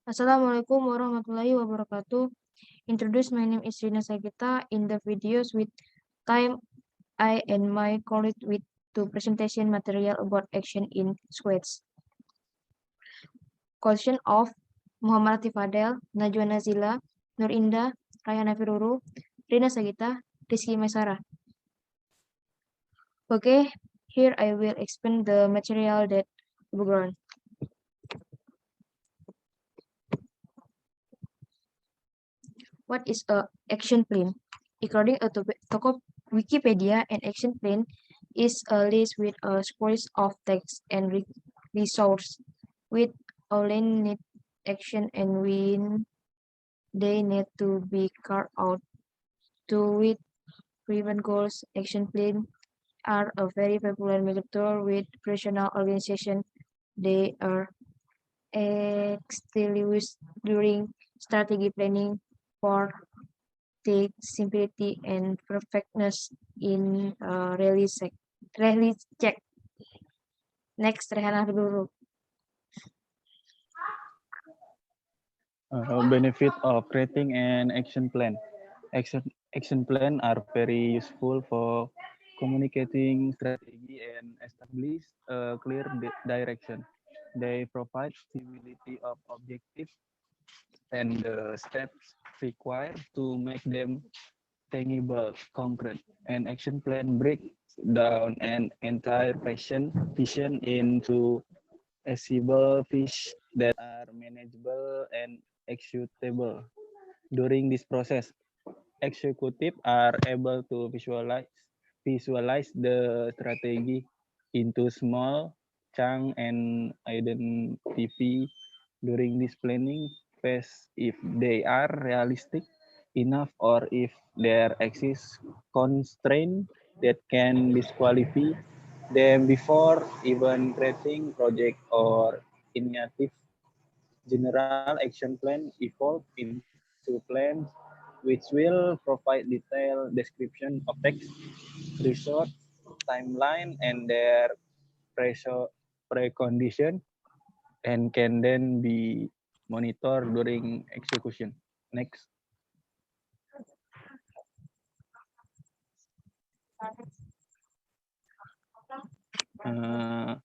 Assalamualaikum warahmatullahi wabarakatuh. Introduce, my name is Rina Sagita. In the videos with time, I and my colleague with to presentation material about action in squads. Question of Muhammad Latif Fadel, Najwa Nazila, Nur Indah, Rayhana Firuru, Rina Sagita, Rizky Mesara. Okay, here I will explain the material that background. What is a action plan? According to Wikipedia, an action plan is a list with a series of text and resources with outlined need action and when they need to be carried out. To with prevent goals, action plan are a very popular method with professional organization. They are extensively used during strategy planning for the simplicity and perfectness in release check. Next, Rehana dulu. Benefit of creating an action plan. Action plan are very useful for communicating strategy and establish a clear direction. They provide stability of objectives and the steps required to make them tangible, concrete. An action plan breaks down an entire vision into achievable fish that are manageable and executable. During this process, executives are able to visualize the strategy into small chunks and identify during this planning phase if they are realistic enough or if there exists constraint that can disqualify them before even creating project or initiative. General action plan evolve into plans which will provide detailed description of text, resource, timeline, and their precondition and can then be monitored during execution. Next. Uh,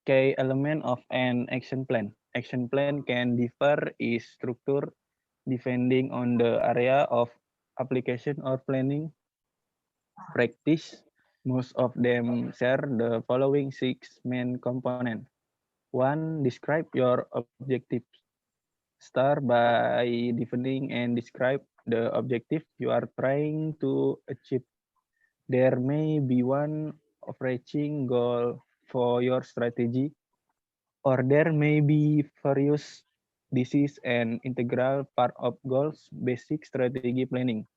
Key element of an action plan. Action plan can differ in structure depending on the area of application or planning practice. Most of them share the following six main components. One, describe your objectives. Start by defining and describe the objective you are trying to achieve. There may be one overarching goal for your strategy, or there may be various. This is an integral part of goals basic strategy planning.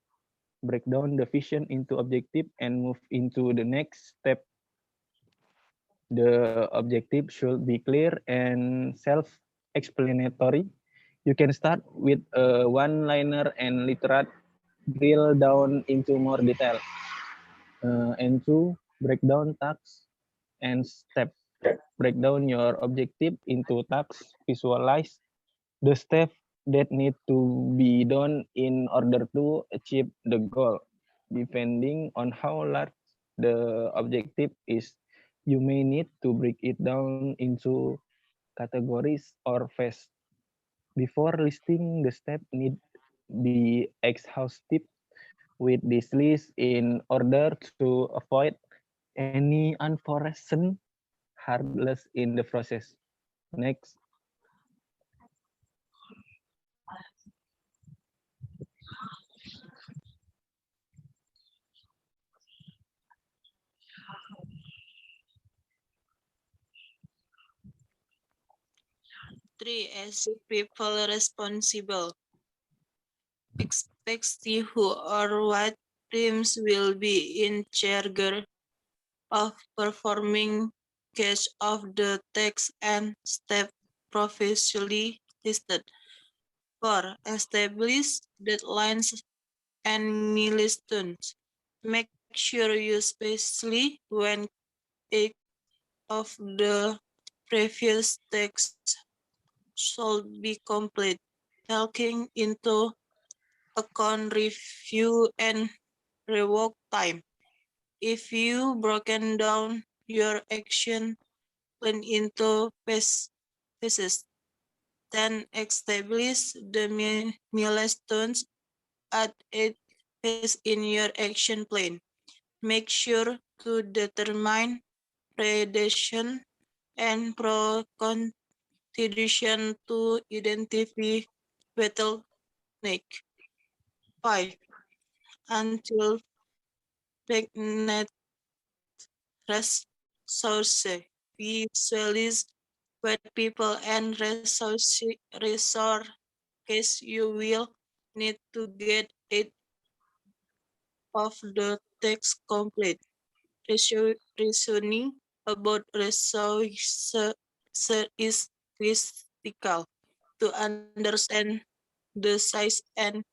Break down the vision into objective and move into the next step. The objective should be clear and self-explanatory. You can start with a one-liner and literate drill down into more detail. And two, break down tasks and step. Break down your objective into tasks. Visualize the steps that need to be done in order to achieve the goal. Depending on how large the objective is, you may need to break it down into categories or phases. Before listing the steps, need be exhaustive with this list in order to avoid any unforeseen hurdles in the process. Next. Three, as people responsible. Expect who or what teams will be in charge of performing each of the tasks and steps previously listed. 4. Establish deadlines and milestones. Make sure you specify when each of the previous tasks should be complete, taking into account review and rework time. If you broken down your action plan into phases, then establish the milestones at each phase in your action plan. Make sure to determine predation and contribution to identify bottleneck. 5. Until pregnant resources. Visualize what people and resources you will need to get it of the text complete. Reasoning about resources is critical to understand the size and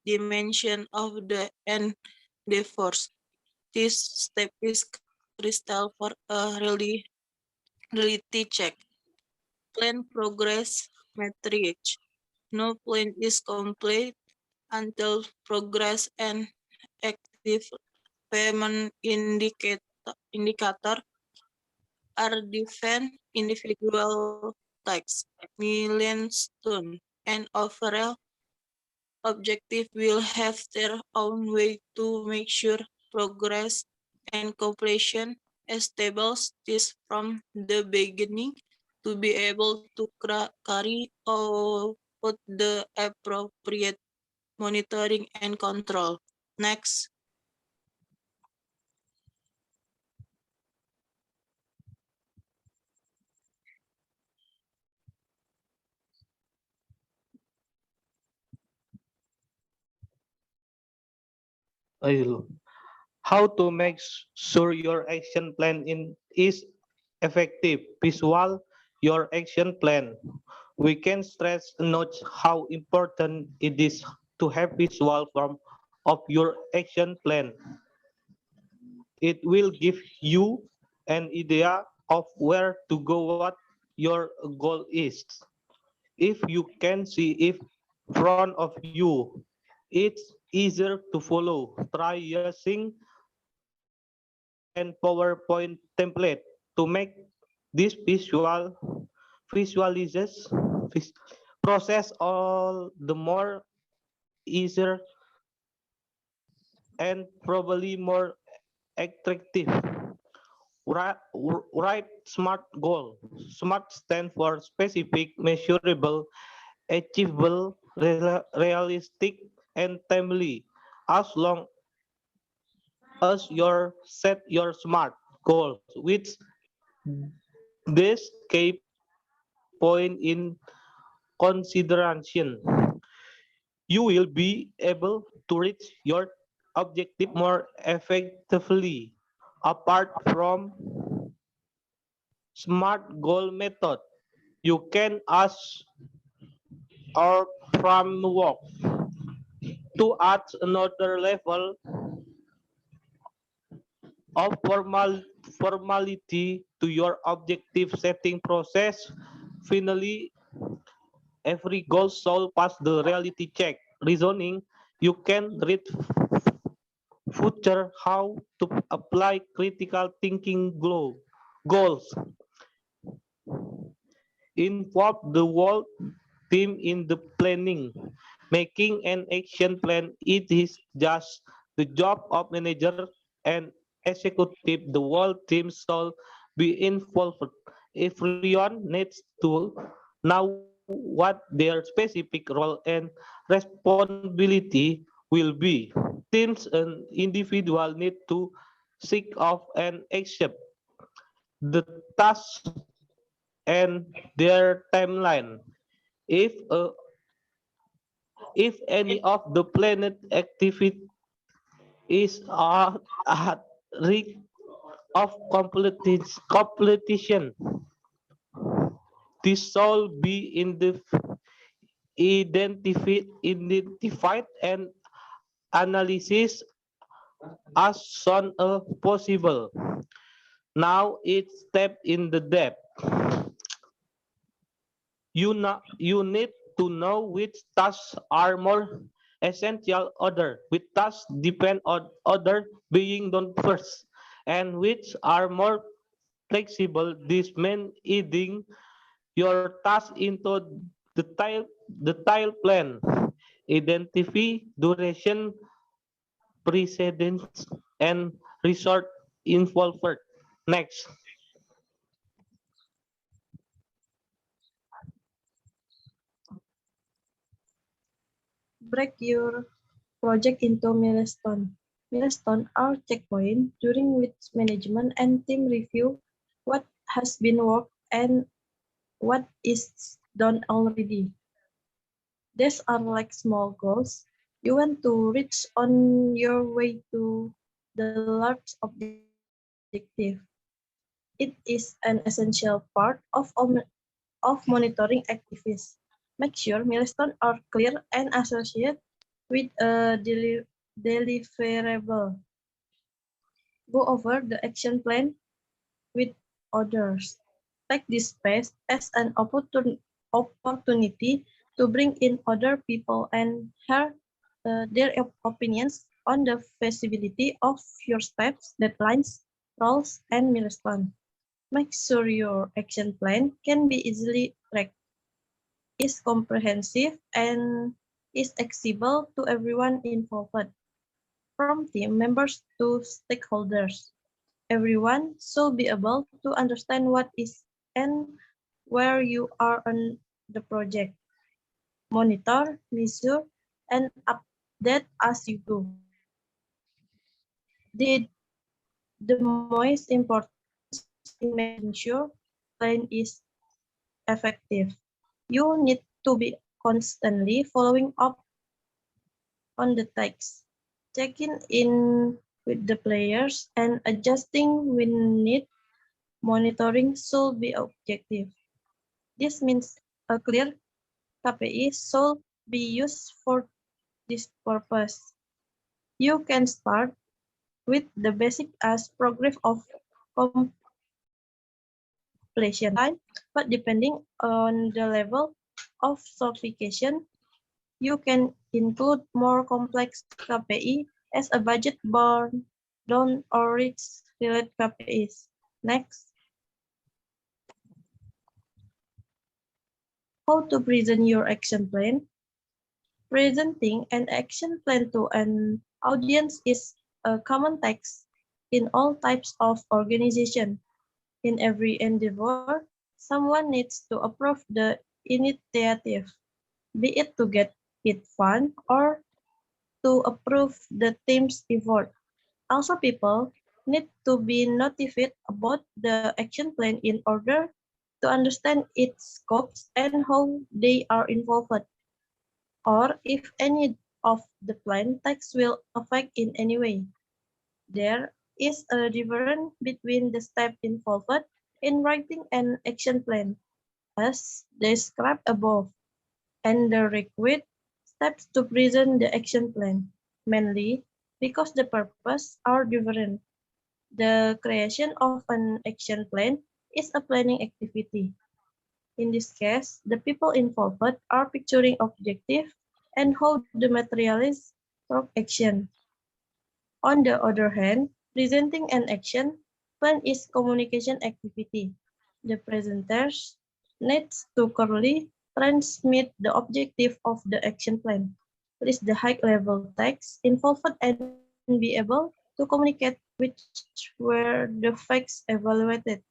dimension of the endeavors. This step is critical for a reality check. Plan progress matrix. No plan is complete until progress and active payment indicator are defined individual tasks, milestone, and overall objective will have their own way to make sure progress and completion establish this from the beginning to be able to carry out the appropriate monitoring and control. Next. How to make sure your action plan is effective. Visual your action plan. We can stress note how important it is to have visual form of your action plan. It will give you an idea of where to go, what your goal is. If you can see it in front of you, it's easier to follow. Try using and PowerPoint template to make this visualizes process all the more easier and probably more attractive. Write SMART goal. SMART stand for specific, measurable, achievable, realistic, and timely. As long as you set your SMART goals, which this key point in consideration, you will be able to reach your objective more effectively. Apart from SMART goal method, you can ask our framework to add another level of formality to your objective setting process. Finally, every goal should pass the reality check. Reasoning, you can read future how to apply critical thinking goals. Involve the whole team in the planning. Making an action plan, it is just the job of manager and executive. The whole team should be involved. Everyone needs to know what their specific role and responsibility will be. Teams and individual need to seek off and accept the task and their timeline. If if any of the planet activity is at risk of competition, this should be in the identified and analysis as soon as possible. Now it's step in the depth. You need to know which tasks are more essential order, which tasks depend on other being done first, and which are more flexible. This means adding your task into the tile plan. Identify duration, precedence, and resort involved. Next. Break your project into milestone. Milestone are checkpoints during which management and team review what has been worked and what is done already. These are like small goals you want to reach on your way to the large objective. It is an essential part of monitoring activities. Make sure milestones are clear and associated with a deliverable. Go over the action plan with others. Take this space as an opportunity to bring in other people and hear their opinions on the feasibility of your steps, deadlines, roles, and milestones. Make sure your action plan can be easily tracked, is comprehensive, and is accessible to everyone involved, from team members to stakeholders. Everyone should be able to understand what is and where you are on the project. Monitor, measure, and update as you go. The, the most important in making sure plan is effective. You need to be constantly following up on the text, checking in with the players, and adjusting when need. Monitoring should be objective. This means a clear KPI should be used for this purpose. You can start with the basic as progress of completion time, but depending on the level of sophistication, you can include more complex KPI as a budget burn, down or risk-related KPIs. Next, how to present your action plan. Presenting an action plan to an audience is a common text in all types of organization. In every endeavor, someone needs to approve the initiative, be it to get it fund or to approve the team's effort. Also, people need to be notified about the action plan in order to understand its scopes and how they are involved, or if any of the plan text will affect in any way. There is a difference between the step involved in writing an action plan, as described above, and the required steps to present the action plan, mainly because the purposes are different. The creation of an action plan is a planning activity. In this case, the people involved are picturing objective and how the materialize through action. On the other hand, presenting an action plan is communication activity. The presenters needs to clearly transmit the objective of the action plan, list the high-level text involved, and be able to communicate which were the facts evaluated.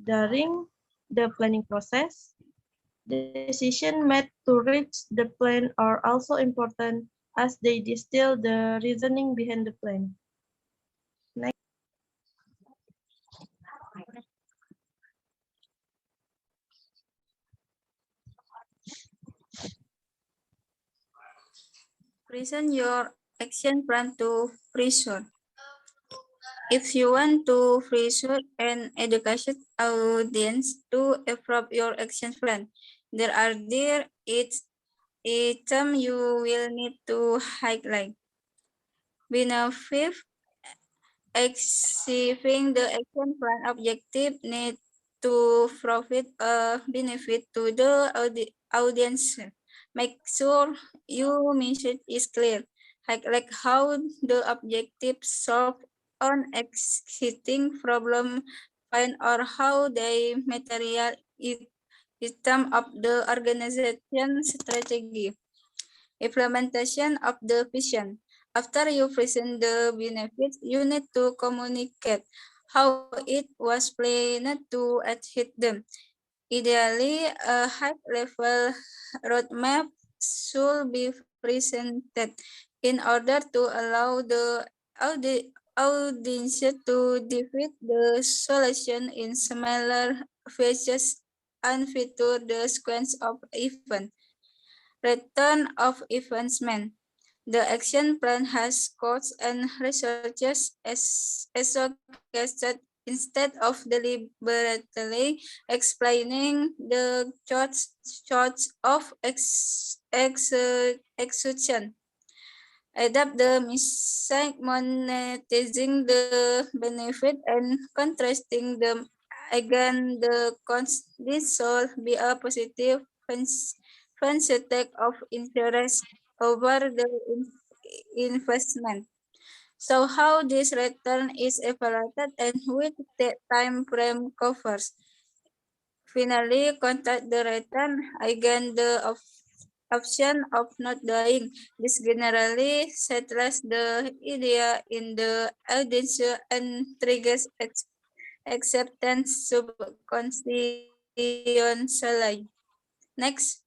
During the planning process, decisions made to reach the plan are also important as they distill the reasoning behind the plan. Next, Present your action plan to pressure. If you want to pressure an education audience to approve your action plan, there is a term you will need to highlight. Benefit achieving the action plan objective need to provide a benefit to the audience. Make sure your message is clear, like how the objective solve on existing problem, find or how they material is term of the organization strategy. Implementation of the vision. After you present the benefits, you need to communicate how it was planned to achieve them. Ideally, a high-level roadmap should be presented in order to allow the audience to defeat the solution in smaller phases and feature the sequence of events. Return of advancement. The action plan has costs and resources associated instead of deliberately explaining the charts of execution. Adapt the mistake monetizing the benefit and contrasting them again the cons. This should be a positive percentage of interest over the investment. So how this return is evaluated and which time frame covers. Finally, contact the return again the option of not doing. This generally settles the idea in the audience and triggers acceptance subconsciously. Next.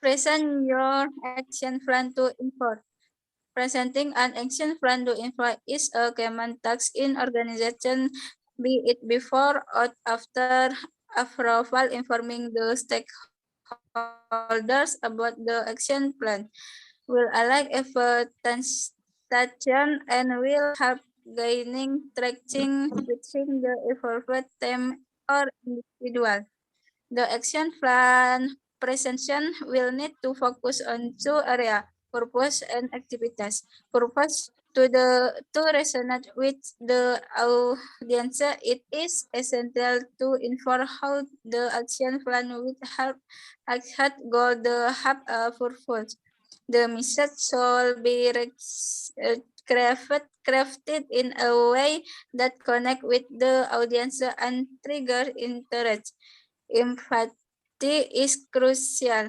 Present your action plan to enforce. Presenting an action plan to enforce is a common task in organization, be it before or after approval, informing the stakeholders about the action plan will allow evaluation and will help gaining traction between the involved team or individual. The action plan presentation will need to focus on two areas, purpose and activities. Purpose to resonate with the audience, it is essential to inform how the action plan will help achieve goal the have a purpose. The message should be crafted in a way that connect with the audience and trigger interest. Empathy is crucial.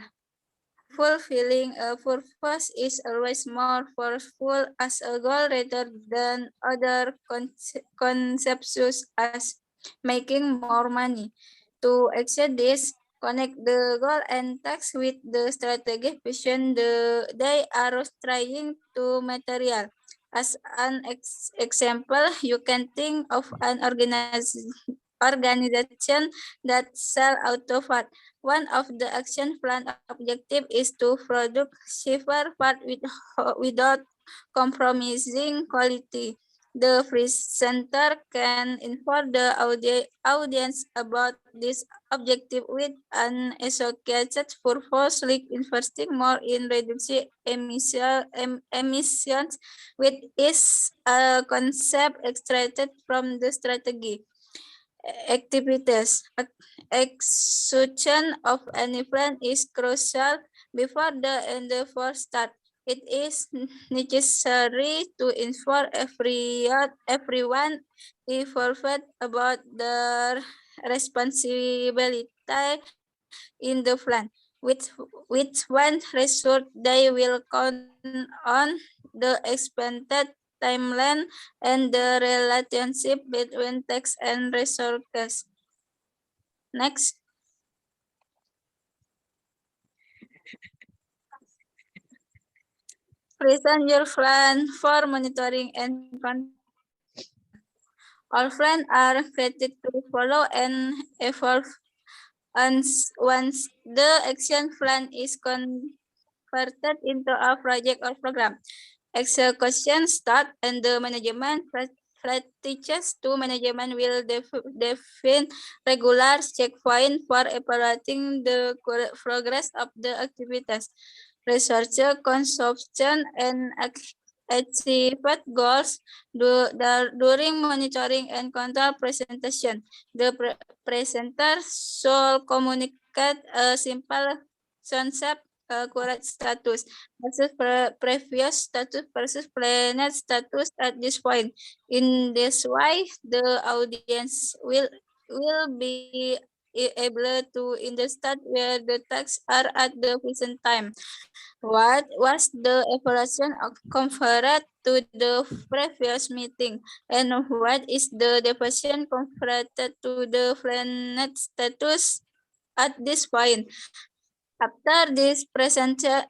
Fulfilling a purpose is always more forceful as a goal rather than other concepts as making more money. To achieve this, connect the goal and task with the strategic vision they are trying to material. As an example, you can think of an organization that sell auto part. One of the action plan objective is to produce safer part without compromising quality. The presenter can inform the audience about this objective with an associated purpose like investing more in reducing emissions, which is a concept extracted from the strategy. Activities. Execution of any plan is crucial before the endeavor start. It is necessary to inform everyone involved about their responsibility in the plan, which one result they will count on, the expected timeline, and the relationship between text and resources. Next. Present your plan for monitoring and control. All plans are created to follow and evolve. And once the action plan is converted into a project or program, execution start and the management strategies to management will define regular checkpoint for evaluating the progress of the activities. Research, consumption, and achieved goals during monitoring and control presentation. The presenter should communicate a simple concept, current status versus previous status versus planned status at this point. In this way, the audience will be able to understand where the tasks are at the present time. What was the evaluation of compared to the previous meeting, and what is the deviation compared to the planned status at this point? After this presentation,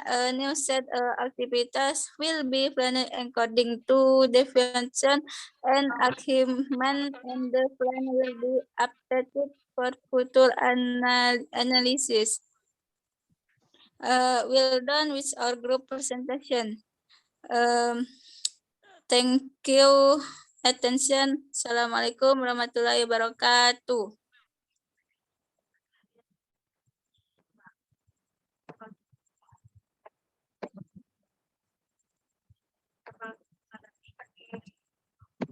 a new set of activities will be planned according to definition and achievement, and the plan will be updated for future analysis. We're done with our group presentation. Thank you attention. Assalamualaikum warahmatullahi wabarakatuh.